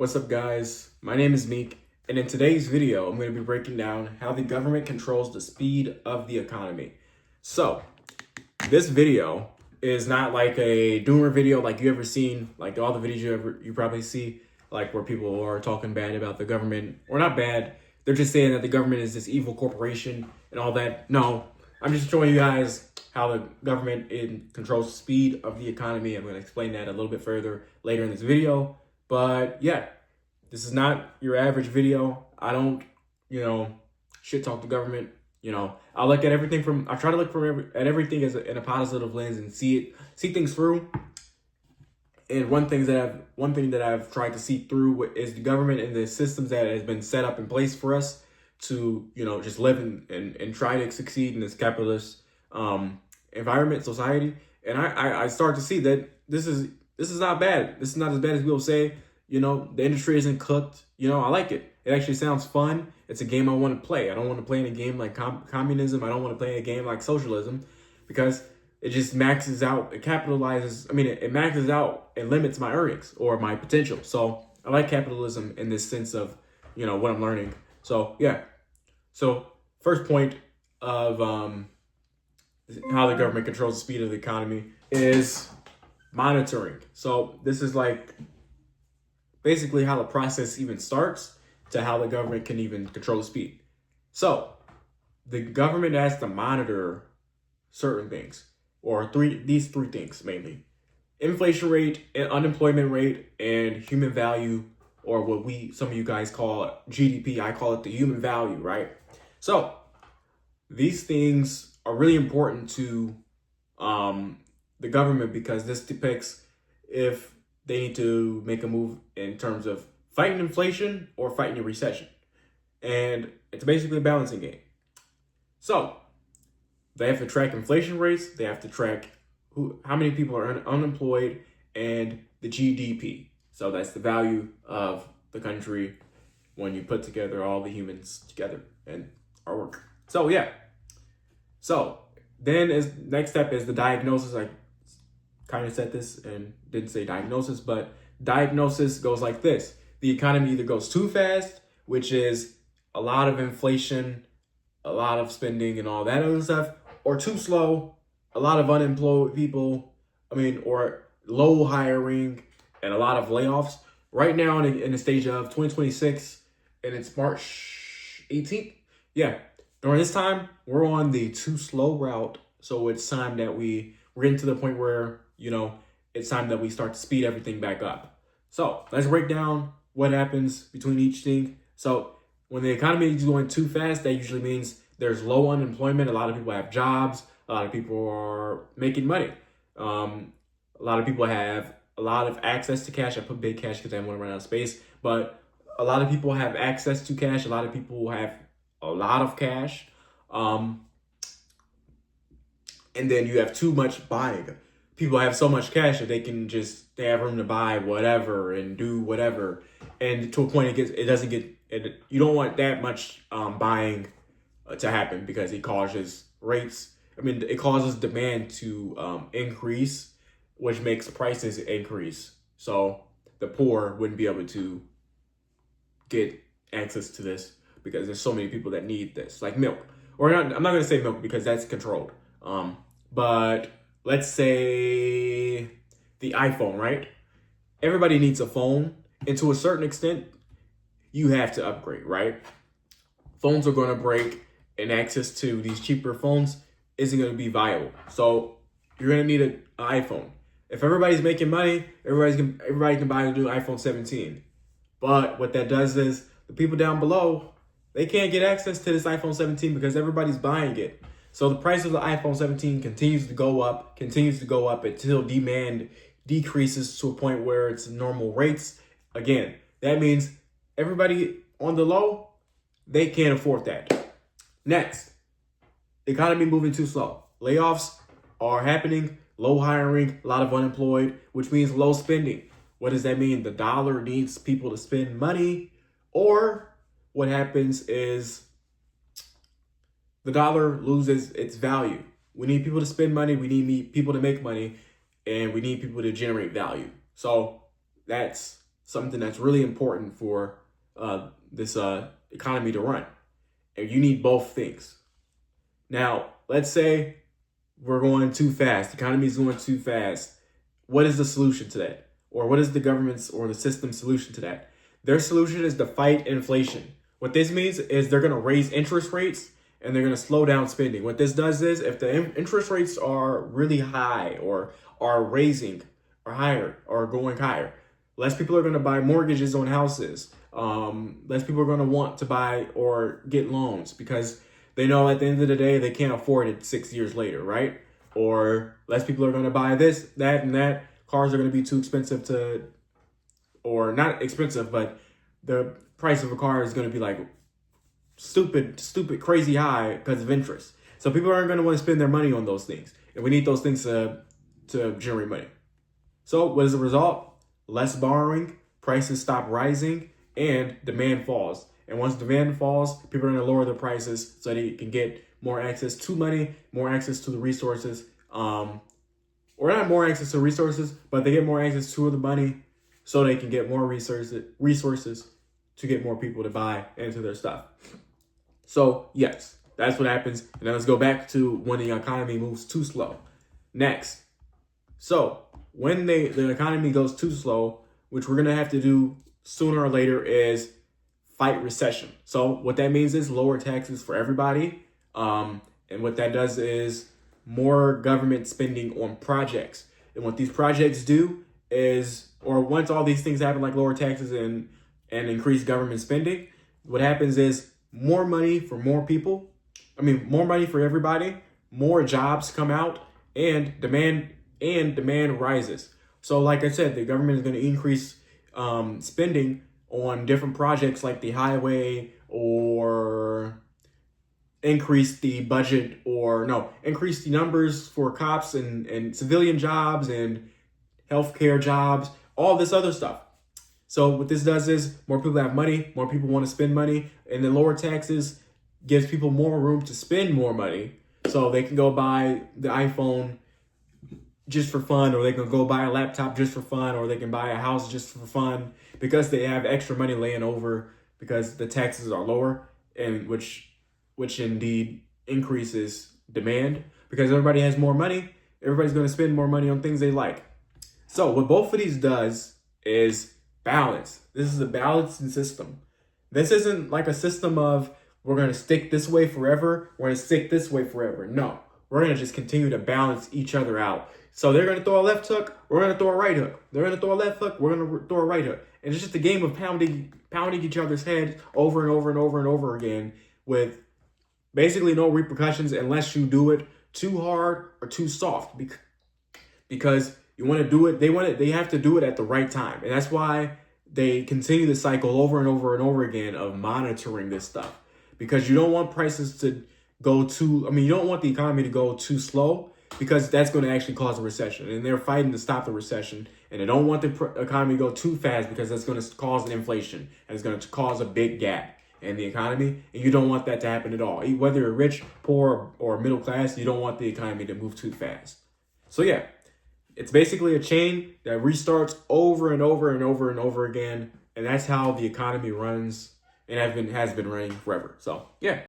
What's up, guys? My name is Meek, and in today's video, I'm going to be breaking down how the government controls the speed of the economy. So, this video is not like a doomer video like you ever seen, like all the videos you probably see, like where people are talking bad about the government, or not bad, they're just saying that the government is this evil corporation and all that. No, I'm just showing you guys how the government controls the speed of the economy. I'm going to explain that a little bit further later in this video. But yeah, this is not your average video. I don't, shit talk the government. I look at everything I try to look at everything in a positive lens and see things through. And one thing that I've tried to see through is the government and the systems that has been set up in place for us to, just live and try to succeed in this capitalist environment, society. And I start to see that this is not bad. This is not as bad as people say. The industry isn't cooked. I like it. It actually sounds fun. It's a game I want to play. I don't want to play in a game like communism. I don't want to play in a game like socialism because it just maxes out. It capitalizes. It maxes out and limits my earnings or my potential. So I like capitalism in this sense of, what I'm learning. So yeah. So first point of how the government controls the speed of the economy is monitoring. So this is like basically how the process even starts to how the government can even control the speed. So the government has to monitor certain things, or these three things mainly: inflation rate, and unemployment rate, and human value, or what some of you guys call GDP. I call it the human value, right? So these things are really important to the government because this depicts if they need to make a move in terms of fighting inflation or fighting a recession. And it's basically a balancing game. So they have to track inflation rates, they have to track how many people are unemployed, and the GDP. So that's the value of the country when you put together all the humans together and our work. So yeah. So then next step is the diagnosis. I kind of said this and didn't say diagnosis, but diagnosis goes like this. The economy either goes too fast, which is a lot of inflation, a lot of spending and all that other stuff, or too slow, a lot of unemployed people, or low hiring and a lot of layoffs. Right now in the stage of 2026, and it's March 18th. Yeah, during this time, we're on the too slow route. So it's time that we're getting to the point where, it's time that we start to speed everything back up. So let's break down what happens between each thing. So when the economy is going too fast, that usually means there's low unemployment. A lot of people have jobs. A lot of people are making money. A lot of people have a lot of access to cash. I put big cash because I want to run out of space. But a lot of people have access to cash. A lot of people have a lot of cash. And then you have too much buying. People have so much cash that they have room to buy whatever and do whatever. And to a point you don't want that much buying to happen because it causes it causes demand to increase, which makes prices increase. So the poor wouldn't be able to get access to this because there's so many people that need this, like milk. I'm not going to say milk because that's controlled. But let's say the iPhone, right? Everybody needs a phone. And to a certain extent, you have to upgrade, right? Phones are going to break, and access to these cheaper phones isn't going to be viable. So you're going to need an iPhone. If everybody's making money, everybody can buy a new iPhone 17. But what that does is the people down below, they can't get access to this iPhone 17 because everybody's buying it. So the price of the iPhone 17 continues to go up until demand decreases to a point where it's normal rates. Again, that means everybody on the low, they can't afford that. Next, economy moving too slow. Layoffs are happening, low hiring, a lot of unemployed, which means low spending. What does that mean? The dollar needs people to spend money, or what happens is the dollar loses its value. We need people to spend money, we need people to make money, and we need people to generate value. So that's something that's really important for this economy to run. And you need both things. Now, let's say we're going too fast. The economy is going too fast. What is the solution to that? Or what is the government's or the system's solution to that? Their solution is to fight inflation. What this means is they're going to raise interest rates and they're going to slow down spending. What this does is if the interest rates are really high or are raising or higher or going higher, less people are going to buy mortgages on houses. Less people are going to want to buy or get loans because they know at the end of the day they can't afford it 6 years later, right? Or less people are going to buy this, that, and that. Cars are going to be too expensive to, or not expensive, but the price of a car is going to be like stupid, crazy high because of interest. So people aren't going to want to spend their money on those things. And we need those things to generate money. So what is the result? Less borrowing, prices stop rising, and demand falls. And once demand falls, people are going to lower their prices so they can get more access to money, more access to the resources, or not more access to resources, but they get more access to the money so they can get more resources to get more people to buy into their stuff. So yes, that's what happens. And then let's go back to when the economy moves too slow. Next. So when the economy goes too slow, which we're going to have to do sooner or later, is fight recession. So what that means is lower taxes for everybody. And what that does is more government spending on projects. And what these projects do is, or once all these things happen, like lower taxes and increased government spending, what happens is more money for more people. More money for everybody, more jobs come out, and demand rises. So like I said, the government is going to increase spending on different projects like the highway, or increase the budget, or increase the numbers for cops and civilian jobs and healthcare jobs, all this other stuff. So what this does is more people have money, more people want to spend money, and the lower taxes gives people more room to spend more money. So they can go buy the iPhone just for fun, or they can go buy a laptop just for fun, or they can buy a house just for fun because they have extra money laying over because the taxes are lower, and which indeed increases demand because everybody has more money. Everybody's going to spend more money on things they like. So what both of these does is balance. This is a balancing system. This isn't like a system of we're going to stick this way forever, we're going to stick this way forever. No, we're going to just continue to balance each other out. So they're going to throw a left hook, we're going to throw a right hook. They're going to throw a left hook, we're going to throw a right hook. And it's just a game of pounding each other's heads over and over and over and over again with basically no repercussions unless you do it too hard or too soft. Because you want to do it, they have to do it at the right time. And that's why they continue the cycle over and over and over again of monitoring this stuff. Because you don't want prices to go too, you don't want the economy to go too slow, because that's going to actually cause a recession. And they're fighting to stop the recession. And they don't want the economy to go too fast because that's going to cause an inflation. And it's going to cause a big gap in the economy. And you don't want that to happen at all. Whether you're rich, poor, or middle class, you don't want the economy to move too fast. So yeah, it's basically a chain that restarts over and over and over and over again. And that's how the economy runs and has been running forever. So yeah.